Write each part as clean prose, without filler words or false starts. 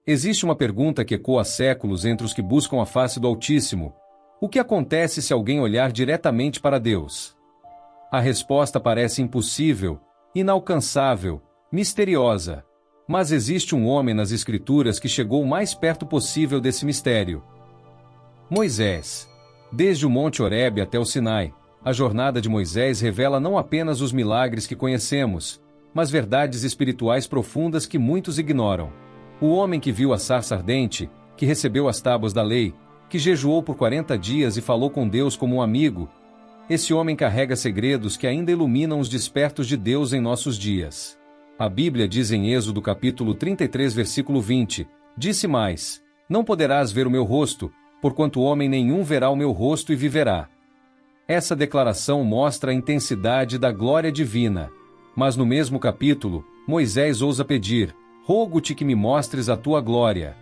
Existe uma pergunta que ecoa há séculos entre os que buscam a face do Altíssimo: o que acontece se alguém olhar diretamente para Deus? A resposta parece impossível, inalcançável, misteriosa. Mas existe um homem nas Escrituras que chegou o mais perto possível desse mistério: Moisés. Desde o Monte Horebe até o Sinai, a jornada de Moisés revela não apenas os milagres que conhecemos, mas verdades espirituais profundas que muitos ignoram. O homem que viu a sarça ardente, que recebeu as tábuas da lei, que jejuou por 40 dias e falou com Deus como um amigo, esse homem carrega segredos que ainda iluminam os despertos de Deus em nossos dias. A Bíblia diz em Êxodo capítulo 33, versículo 20, disse mais: não poderás ver o meu rosto, porquanto homem nenhum verá o meu rosto e viverá. Essa declaração mostra a intensidade da glória divina. Mas no mesmo capítulo, Moisés ousa pedir: rogo-te que me mostres a tua glória.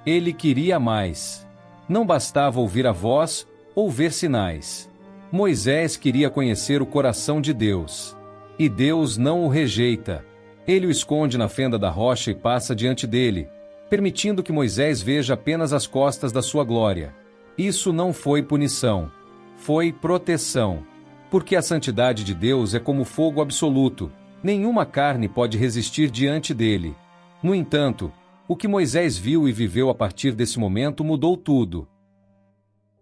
Ele queria mais. Não bastava ouvir a voz, ou ver sinais. Moisés queria conhecer o coração de Deus. E Deus não o rejeita. Ele o esconde na fenda da rocha e passa diante dele, permitindo que Moisés veja apenas as costas da sua glória. Isso não foi punição. Foi proteção. Porque a santidade de Deus é como fogo absoluto. Nenhuma carne pode resistir diante dele. No entanto, o que Moisés viu e viveu a partir desse momento mudou tudo.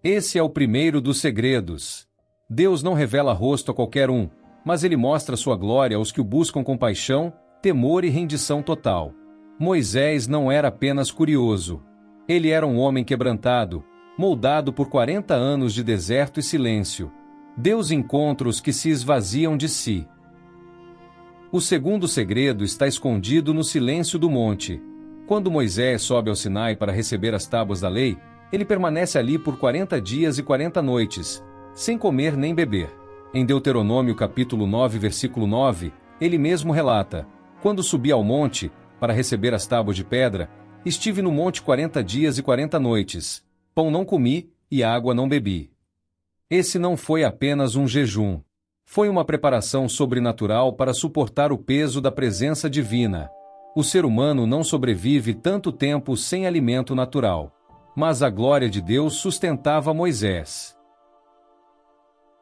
Esse é o primeiro dos segredos. Deus não revela rosto a qualquer um, mas ele mostra sua glória aos que o buscam com paixão, temor e rendição total. Moisés não era apenas curioso. Ele era um homem quebrantado, moldado por 40 anos de deserto e silêncio. Deus encontra os que se esvaziam de si. O segundo segredo está escondido no silêncio do monte. Quando Moisés sobe ao Sinai para receber as tábuas da lei, ele permanece ali por 40 dias e 40 noites, sem comer nem beber. Em Deuteronômio capítulo 9, versículo 9, ele mesmo relata: quando subi ao monte, para receber as tábuas de pedra, estive no monte 40 dias e 40 noites. Pão não comi e água não bebi. Esse não foi apenas um jejum. Foi uma preparação sobrenatural para suportar o peso da presença divina. O ser humano não sobrevive tanto tempo sem alimento natural. Mas a glória de Deus sustentava Moisés.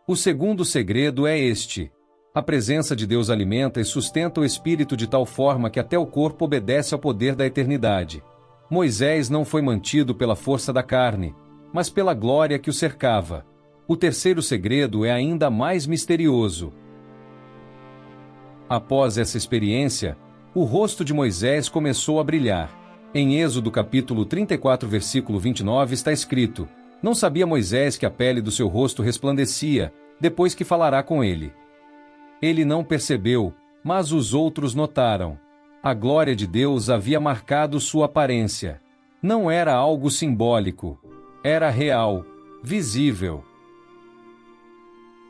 O segundo segredo é este: a presença de Deus alimenta e sustenta o espírito de tal forma que até o corpo obedece ao poder da eternidade. Moisés não foi mantido pela força da carne, mas pela glória que o cercava. O terceiro segredo é ainda mais misterioso. Após essa experiência, o rosto de Moisés começou a brilhar. Em Êxodo capítulo 34, versículo 29 está escrito: não sabia Moisés que a pele do seu rosto resplandecia, depois que falará com ele. Ele não percebeu, mas os outros notaram. A glória de Deus havia marcado sua aparência. Não era algo simbólico. Era real, visível.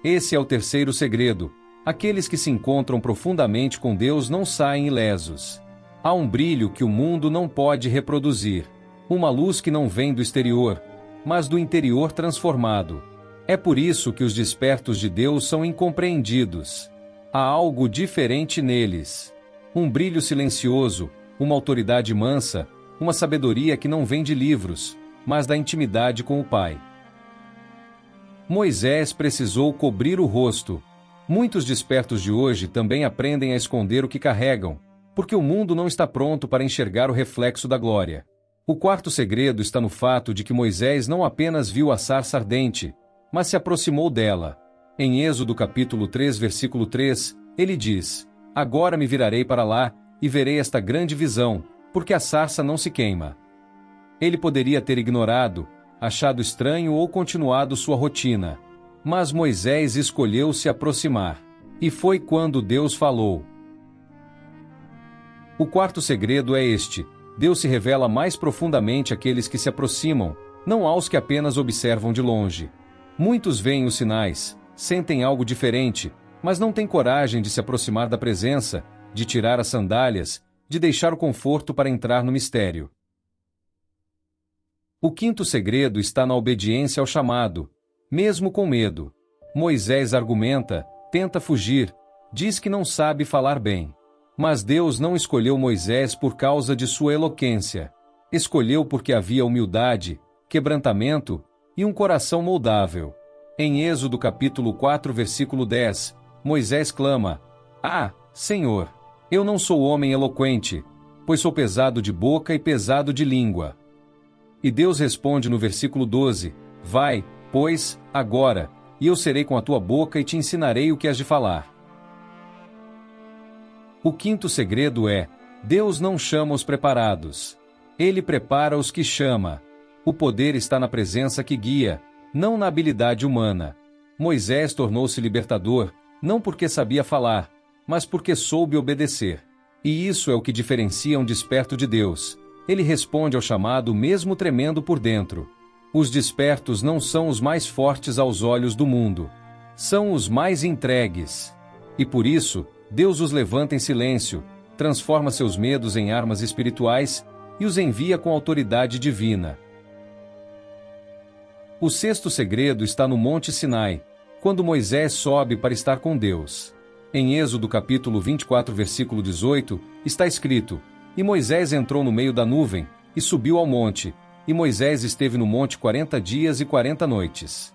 Esse é o terceiro segredo. Aqueles que se encontram profundamente com Deus não saem ilesos. Há um brilho que o mundo não pode reproduzir. Uma luz que não vem do exterior, mas do interior transformado. É por isso que os despertos de Deus são incompreendidos. Há algo diferente neles. Um brilho silencioso, uma autoridade mansa, uma sabedoria que não vem de livros, mas da intimidade com o Pai. Moisés precisou cobrir o rosto. Muitos despertos de hoje também aprendem a esconder o que carregam, porque o mundo não está pronto para enxergar o reflexo da glória. O quarto segredo está no fato de que Moisés não apenas viu a sarça ardente, mas se aproximou dela. Em Êxodo capítulo 3, versículo 3, ele diz: agora me virarei para lá, e verei esta grande visão, porque a sarça não se queima. Ele poderia ter ignorado, achado estranho ou continuado sua rotina. Mas Moisés escolheu se aproximar. E foi quando Deus falou. O quarto segredo é este: Deus se revela mais profundamente àqueles que se aproximam, não aos que apenas observam de longe. Muitos veem os sinais, sentem algo diferente, mas não têm coragem de se aproximar da presença, de tirar as sandálias, de deixar o conforto para entrar no mistério. O quinto segredo está na obediência ao chamado, mesmo com medo. Moisés argumenta, tenta fugir, diz que não sabe falar bem. Mas Deus não escolheu Moisés por causa de sua eloquência. Escolheu porque havia humildade, quebrantamento e um coração moldável. Em Êxodo capítulo 4 versículo 10, Moisés clama: Ah, Senhor, eu não sou homem eloquente, pois sou pesado de boca e pesado de língua. E Deus responde no versículo 12: Vai, pois, agora, e eu serei com a tua boca e te ensinarei o que has de falar. O quinto segredo é: Deus não chama os preparados. Ele prepara os que chama. O poder está na presença que guia, não na habilidade humana. Moisés tornou-se libertador, não porque sabia falar, mas porque soube obedecer. E isso é o que diferencia um desperto de Deus. Ele responde ao chamado mesmo tremendo por dentro. Os despertos não são os mais fortes aos olhos do mundo. São os mais entregues. E por isso, Deus os levanta em silêncio, transforma seus medos em armas espirituais e os envia com autoridade divina. O sexto segredo está no Monte Sinai, quando Moisés sobe para estar com Deus. Em Êxodo capítulo 24 versículo 18, está escrito: E Moisés entrou no meio da nuvem, e subiu ao monte, e Moisés esteve no monte 40 dias e 40 noites.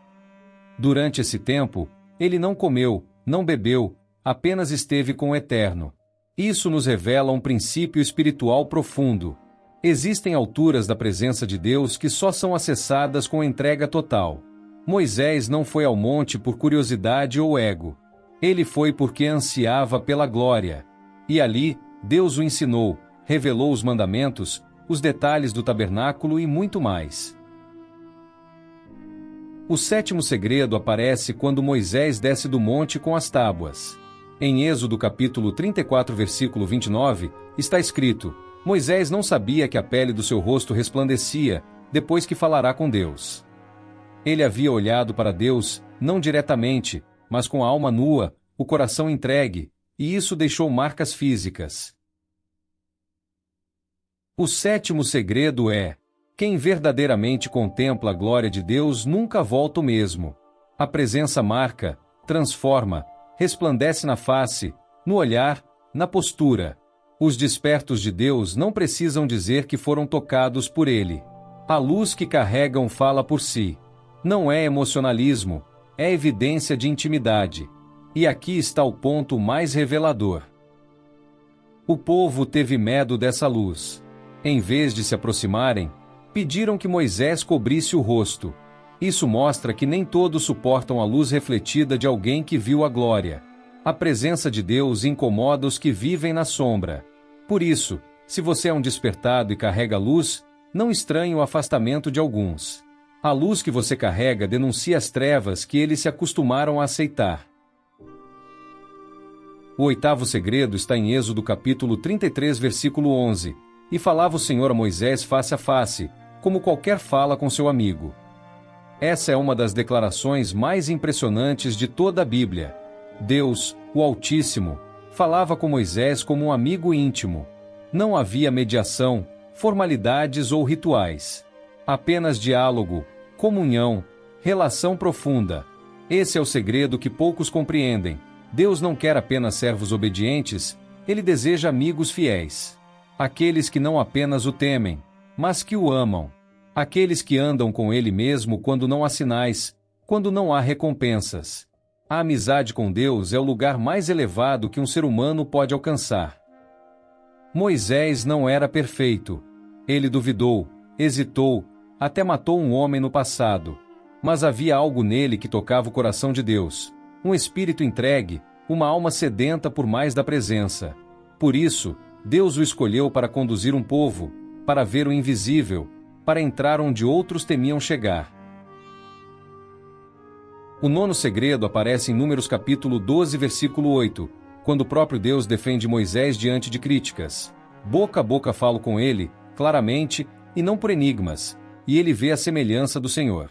Durante esse tempo, ele não comeu, não bebeu, apenas esteve com o Eterno. Isso nos revela um princípio espiritual profundo. Existem alturas da presença de Deus que só são acessadas com entrega total. Moisés não foi ao monte por curiosidade ou ego. Ele foi porque ansiava pela glória. E ali, Deus o ensinou, revelou os mandamentos, os detalhes do tabernáculo e muito mais. O sétimo segredo aparece quando Moisés desce do monte com as tábuas. Em Êxodo capítulo 34 versículo 29, está escrito: Moisés não sabia que a pele do seu rosto resplandecia, depois que falará com Deus. Ele havia olhado para Deus, não diretamente, mas com a alma nua, o coração entregue, e isso deixou marcas físicas. O sétimo segredo é: quem verdadeiramente contempla a glória de Deus nunca volta o mesmo. A presença marca, transforma, resplandece na face, no olhar, na postura. Os despertos de Deus não precisam dizer que foram tocados por Ele. A luz que carregam fala por si. Não é emocionalismo, é evidência de intimidade. E aqui está o ponto mais revelador. O povo teve medo dessa luz. Em vez de se aproximarem, pediram que Moisés cobrisse o rosto. Isso mostra que nem todos suportam a luz refletida de alguém que viu a glória. A presença de Deus incomoda os que vivem na sombra. Por isso, se você é um despertado e carrega luz, não estranhe o afastamento de alguns. A luz que você carrega denuncia as trevas que eles se acostumaram a aceitar. O oitavo segredo está em Êxodo capítulo 33 versículo 11. E falava o Senhor a Moisés face a face, como qualquer fala com seu amigo. Essa é uma das declarações mais impressionantes de toda a Bíblia. Deus, o Altíssimo, falava com Moisés como um amigo íntimo. Não havia mediação, formalidades ou rituais. Apenas diálogo, comunhão, relação profunda. Esse é o segredo que poucos compreendem. Deus não quer apenas servos obedientes, Ele deseja amigos fiéis. Aqueles que não apenas o temem, mas que o amam. Aqueles que andam com Ele mesmo quando não há sinais, quando não há recompensas. A amizade com Deus é o lugar mais elevado que um ser humano pode alcançar. Moisés não era perfeito. Ele duvidou, hesitou, até matou um homem no passado. Mas havia algo nele que tocava o coração de Deus. Um espírito entregue, uma alma sedenta por mais da presença. Por isso, Deus o escolheu para conduzir um povo, para ver o invisível, para entrar onde outros temiam chegar. O nono segredo aparece em Números capítulo 12, versículo 8, quando o próprio Deus defende Moisés diante de críticas. Boca a boca falo com ele, claramente, e não por enigmas, e ele vê a semelhança do Senhor.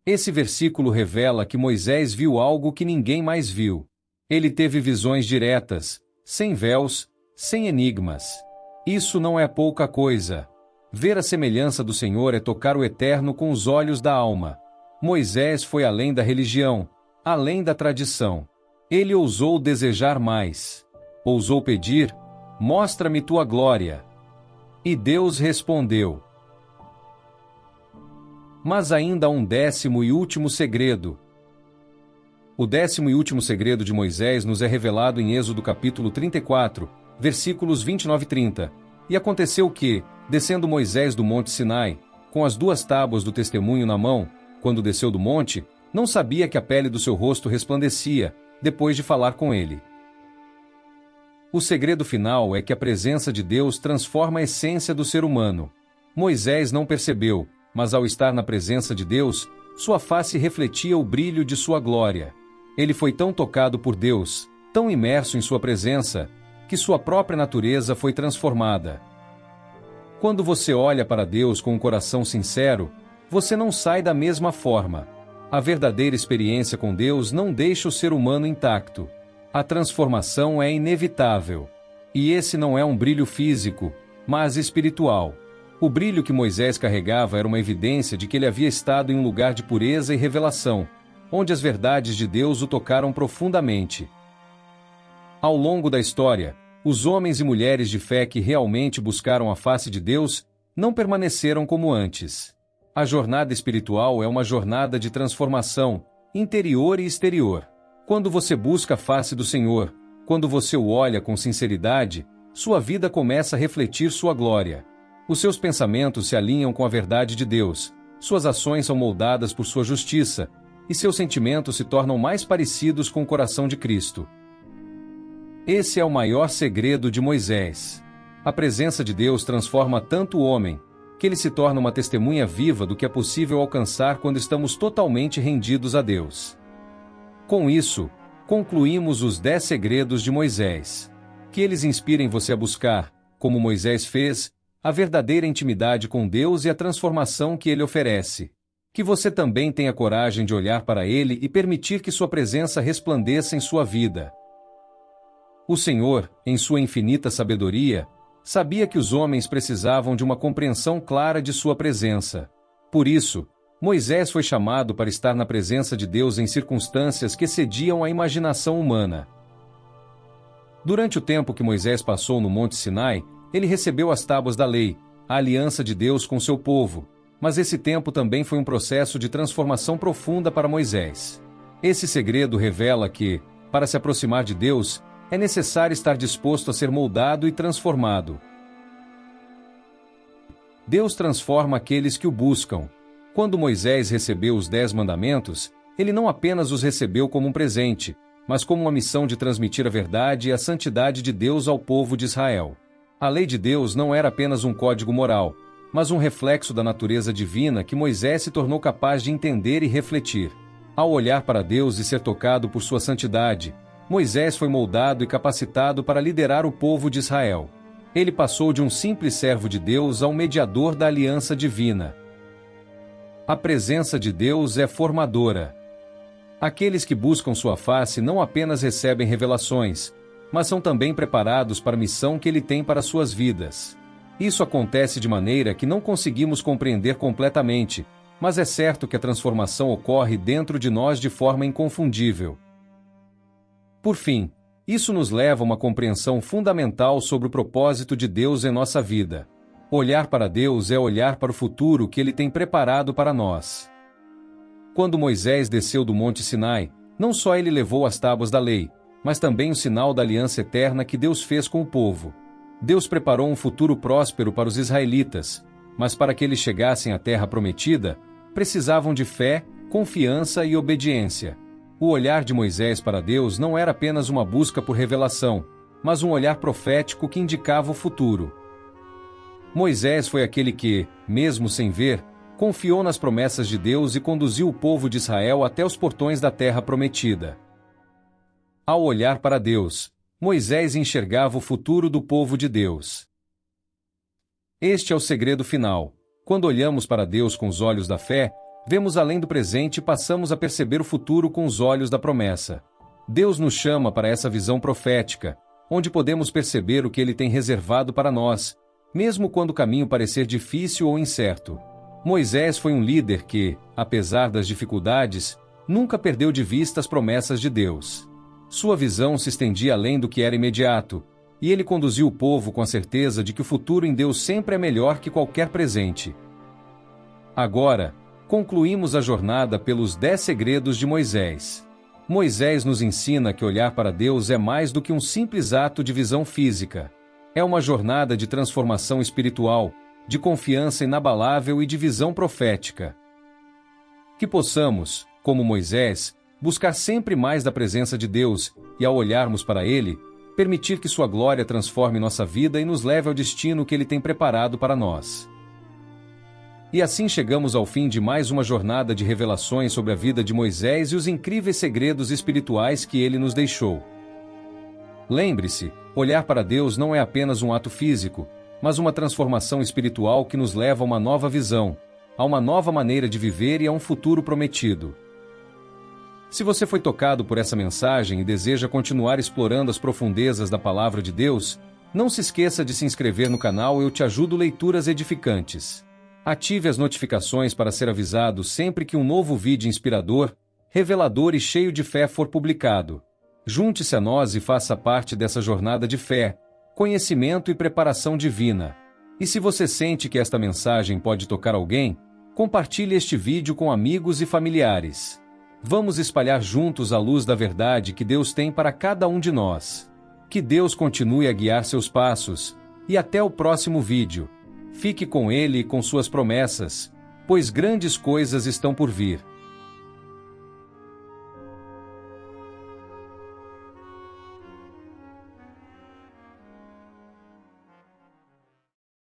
Esse versículo revela que Moisés viu algo que ninguém mais viu. Ele teve visões diretas, sem véus, sem enigmas. Isso não é pouca coisa. Ver a semelhança do Senhor é tocar o Eterno com os olhos da alma. Moisés foi além da religião, além da tradição. Ele ousou desejar mais. Ousou pedir: mostra-me tua glória. E Deus respondeu: Mas ainda há um 10º e último segredo. O 10º e último segredo de Moisés nos é revelado em Êxodo capítulo 34, versículos 29 e 30. E aconteceu que, descendo Moisés do monte Sinai, com as 2 tábuas do testemunho na mão, quando desceu do monte, não sabia que a pele do seu rosto resplandecia, depois de falar com ele. O segredo final é que a presença de Deus transforma a essência do ser humano. Moisés não percebeu, mas ao estar na presença de Deus, sua face refletia o brilho de sua glória. Ele foi tão tocado por Deus, tão imerso em sua presença, que sua própria natureza foi transformada. Quando você olha para Deus com um coração sincero, você não sai da mesma forma. A verdadeira experiência com Deus não deixa o ser humano intacto. A transformação é inevitável. E esse não é um brilho físico, mas espiritual. O brilho que Moisés carregava era uma evidência de que ele havia estado em um lugar de pureza e revelação, onde as verdades de Deus o tocaram profundamente. Ao longo da história, os homens e mulheres de fé que realmente buscaram a face de Deus não permaneceram como antes. A jornada espiritual é uma jornada de transformação, interior e exterior. Quando você busca a face do Senhor, quando você o olha com sinceridade, sua vida começa a refletir sua glória. Os seus pensamentos se alinham com a verdade de Deus, suas ações são moldadas por sua justiça, e seus sentimentos se tornam mais parecidos com o coração de Cristo. Esse é o maior segredo de Moisés. A presença de Deus transforma tanto o homem, que ele se torna uma testemunha viva do que é possível alcançar quando estamos totalmente rendidos a Deus. Com isso, concluímos os 10 segredos de Moisés. Que eles inspirem você a buscar, como Moisés fez, a verdadeira intimidade com Deus e a transformação que Ele oferece. Que você também tenha coragem de olhar para Ele e permitir que sua presença resplandeça em sua vida. O Senhor, em sua infinita sabedoria, sabia que os homens precisavam de uma compreensão clara de sua presença. Por isso, Moisés foi chamado para estar na presença de Deus em circunstâncias que excediam a imaginação humana. Durante o tempo que Moisés passou no Monte Sinai, ele recebeu as tábuas da lei, a aliança de Deus com seu povo, mas esse tempo também foi um processo de transformação profunda para Moisés. Esse segredo revela que, para se aproximar de Deus, é necessário estar disposto a ser moldado e transformado. Deus transforma aqueles que o buscam. Quando Moisés recebeu os 10 mandamentos, ele não apenas os recebeu como um presente, mas como uma missão de transmitir a verdade e a santidade de Deus ao povo de Israel. A lei de Deus não era apenas um código moral, mas um reflexo da natureza divina que Moisés se tornou capaz de entender e refletir. Ao olhar para Deus e ser tocado por sua santidade, Moisés foi moldado e capacitado para liderar o povo de Israel. Ele passou de um simples servo de Deus a um mediador da aliança divina. A presença de Deus é formadora. Aqueles que buscam sua face não apenas recebem revelações, mas são também preparados para a missão que Ele tem para suas vidas. Isso acontece de maneira que não conseguimos compreender completamente, mas é certo que a transformação ocorre dentro de nós de forma inconfundível. Por fim, isso nos leva a uma compreensão fundamental sobre o propósito de Deus em nossa vida. Olhar para Deus é olhar para o futuro que Ele tem preparado para nós. Quando Moisés desceu do Monte Sinai, não só ele levou as tábuas da lei, mas também o sinal da aliança eterna que Deus fez com o povo. Deus preparou um futuro próspero para os israelitas, mas para que eles chegassem à terra prometida, precisavam de fé, confiança e obediência. O olhar de Moisés para Deus não era apenas uma busca por revelação, mas um olhar profético que indicava o futuro. Moisés foi aquele que, mesmo sem ver, confiou nas promessas de Deus e conduziu o povo de Israel até os portões da terra prometida. Ao olhar para Deus, Moisés enxergava o futuro do povo de Deus. Este é o segredo final. Quando olhamos para Deus com os olhos da fé, vemos além do presente e passamos a perceber o futuro com os olhos da promessa. Deus nos chama para essa visão profética, onde podemos perceber o que Ele tem reservado para nós, mesmo quando o caminho parecer difícil ou incerto. Moisés foi um líder que, apesar das dificuldades, nunca perdeu de vista as promessas de Deus. Sua visão se estendia além do que era imediato, e ele conduziu o povo com a certeza de que o futuro em Deus sempre é melhor que qualquer presente. Agora, concluímos a jornada pelos 10 segredos de Moisés. Moisés nos ensina que olhar para Deus é mais do que um simples ato de visão física. É uma jornada de transformação espiritual, de confiança inabalável e de visão profética. Que possamos, como Moisés, buscar sempre mais da presença de Deus e, ao olharmos para Ele, permitir que Sua glória transforme nossa vida e nos leve ao destino que Ele tem preparado para nós. E assim chegamos ao fim de mais uma jornada de revelações sobre a vida de Moisés e os incríveis segredos espirituais que ele nos deixou. Lembre-se, olhar para Deus não é apenas um ato físico, mas uma transformação espiritual que nos leva a uma nova visão, a uma nova maneira de viver e a um futuro prometido. Se você foi tocado por essa mensagem e deseja continuar explorando as profundezas da Palavra de Deus, não se esqueça de se inscrever no canal Eu Te Ajudo Leituras Edificantes. Ative as notificações para ser avisado sempre que um novo vídeo inspirador, revelador e cheio de fé for publicado. Junte-se a nós e faça parte dessa jornada de fé, conhecimento e preparação divina. E se você sente que esta mensagem pode tocar alguém, compartilhe este vídeo com amigos e familiares. Vamos espalhar juntos a luz da verdade que Deus tem para cada um de nós. Que Deus continue a guiar seus passos, e até o próximo vídeo. Fique com Ele e com suas promessas, pois grandes coisas estão por vir.